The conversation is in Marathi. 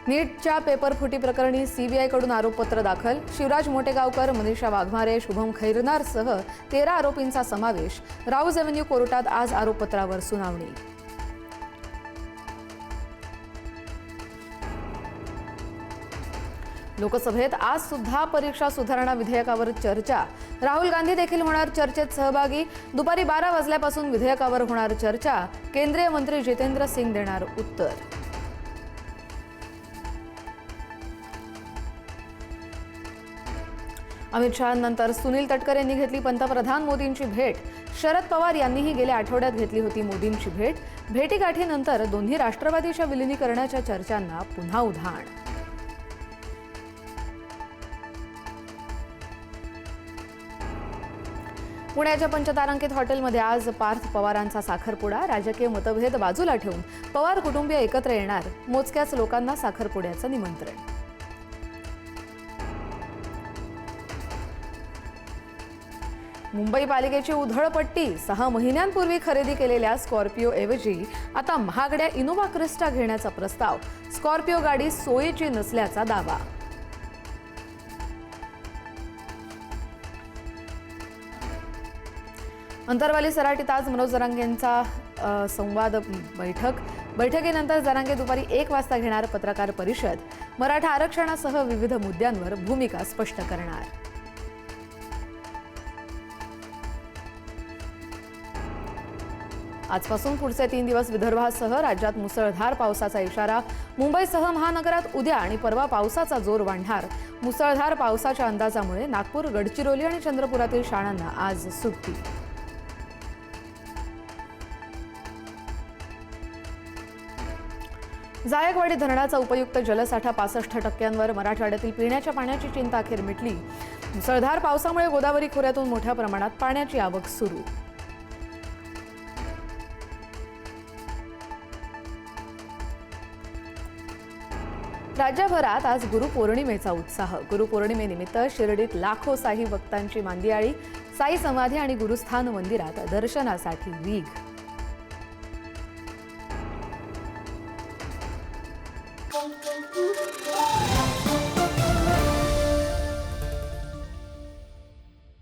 नीटच्या पेपरफुटी प्रकरणी सीबीआयकडून आरोपपत्र दाखल. शिवराज मोटेगावकर, मनीषा वाघमारे, शुभम खैरनारसह 13 आरोपींचा समावेश. राऊज एव्हेन्यू कोर्टात आज आरोपपत्रावर सुनावणी. लोकसभेत आज सुद्धा परीक्षा सुधारणा विधेयकावर चर्चा. राहुल गांधी देखील होणार चर्चेत सहभागी. दुपारी 12 वाजल्यापासून विधेयकावर होणार चर्चा. केंद्रीय मंत्री जितेंद्र सिंग देणार उत्तर. अमित शहांनंतर सुनील तटकरे यांनी घेतली पंतप्रधान मोदींची भेट. शरद पवार यांनीही गेल्या आठवड्यात घेतली होती मोदींची भेट. भेटीगाठीनंतर दोन्ही राष्ट्रवादीच्या विलिनीकरणाच्या चर्चांना पुन्हा उधाण. पुण्याच्या पंचतारांकित हॉटेलमध्ये आज पार्थ पवारांचा साखरपुडा. राजकीय मतभेद बाजूला ठेवून पवार कुटुंबीय एकत्र येणार. मोजक्याच लोकांना साखरपुड्याचं निमंत्रण. मुंबई पालिकेची उधळपट्टी. 6 महिन्यांपूर्वी खरेदी केलेल्या स्कॉर्पिओ ऐवजी आता महागड्या इनोव्हा क्रिस्टा घेण्याचा प्रस्ताव. स्कॉर्पिओ गाडी सोयीची नसल्याचा दावा. अंतरवाली सराटीत आज मनोज जरांगेंचा संवाद बैठकीनंतर जरांगे दुपारी 1 वाजता घेणार पत्रकार परिषद. मराठा आरक्षणासह विविध मुद्द्यांवर भूमिका स्पष्ट करणार. आजपासून पुढचे 3 दिवस विदर्भासह राज्यात मुसळधार पावसाचा इशारा. मुंबईसह महानगरात उद्या आणि परवा पावसाचा जोर वाढणार. मुसळधार पावसाच्या अंदाजामुळे नागपूर, गडचिरोली आणि चंद्रपुरातील शाळांना आज सुट्टी. जायकवाडी धरणाचा उपयुक्त जलसाठा 65%. मराठवाड्यातील पिण्याच्या पाण्याची चिंता अखेर मिटली. मुसळधार पावसामुळे गोदावरी खोऱ्यातून मोठ्या प्रमाणात पाण्याची आवक सुरू. राज्यभरात आज गुरुपौर्णिमेचा उत्साह. गुरुपौर्णिमेनिमित्त शिर्डीत लाखो साई भक्तांची मांदियाळी. साई समाधी आणि गुरुस्थान मंदिरात दर्शनासाठी वीग.